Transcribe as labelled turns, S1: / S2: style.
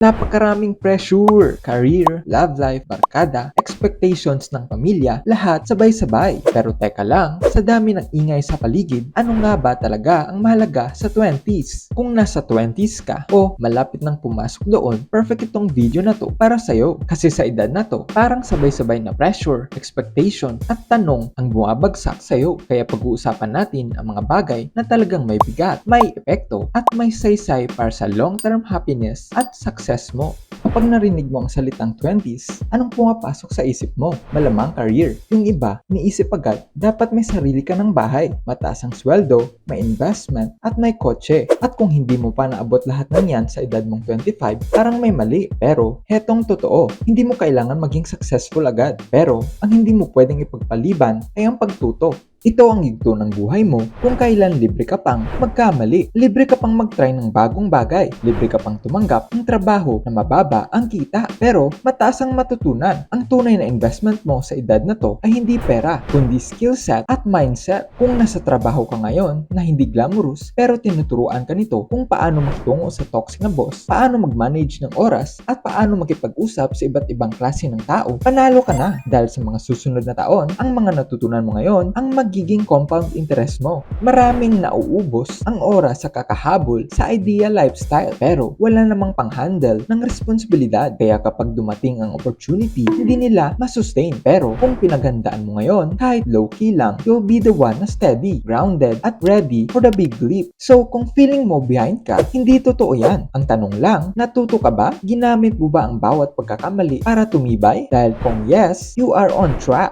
S1: Napakaraming pressure, career, love life, barkada, expectations ng pamilya, lahat sabay-sabay. Pero teka lang, sa dami ng ingay sa paligid, ano nga ba talaga ang mahalaga sa 20s? Kung nasa 20s ka o malapit nang pumasok doon, perfect itong video na to para sa'yo. Kasi sa edad na to, parang sabay-sabay na pressure, expectation, at tanong ang bumabagsak sa'yo. Kaya pag-uusapan natin ang mga bagay na talagang may bigat, may epekto, at may saysay para sa long-term happiness at success mo. Kapag narinig mo ang salitang 20s, anong pumapasok sa isip mo? Malamang career. Yung iba, niisip agad, dapat may sarili ka ng bahay, mataas ang sweldo, may investment, at may kotse. At kung hindi mo pa naabot lahat ng yan sa edad mong 25, parang may mali. Pero, hetong totoo, hindi mo kailangan maging successful agad. Pero, ang hindi mo pwedeng ipagpaliban ay ang pagtuto. Ito ang yugto ng buhay mo kung kailan libre ka pang magkamali. Libre ka pang mag-try ng bagong bagay. Libre ka pang tumanggap ng trabaho na mababa ang kita pero mataas ang matutunan. Ang tunay na investment mo sa edad na to ay hindi pera, kundi skill set at mindset. Kung nasa trabaho ka ngayon na hindi glamorous pero tinuturuan ka nito kung paano makitungo sa toxic na boss, paano mag-manage ng oras at paano makipag-usap sa iba't ibang klase ng tao, panalo ka na dahil sa mga susunod na taon, ang mga natutunan mo ngayon ang magiging compound interest mo. Maraming nauubos ang oras sa kakahabol sa ideal lifestyle pero wala namang pang-handle ng responsibilidad. Kaya kapag dumating ang opportunity, hindi nila masustain. Pero kung pinaghandaan mo ngayon, kahit low-key lang, you'll be the one na steady, grounded, at ready for the big leap. So kung feeling mo behind ka, hindi totoo yan. Ang tanong lang, natuto ka ba? Ginamit mo ba ang bawat pagkakamali para tumibay? Dahil kung yes, you are on track.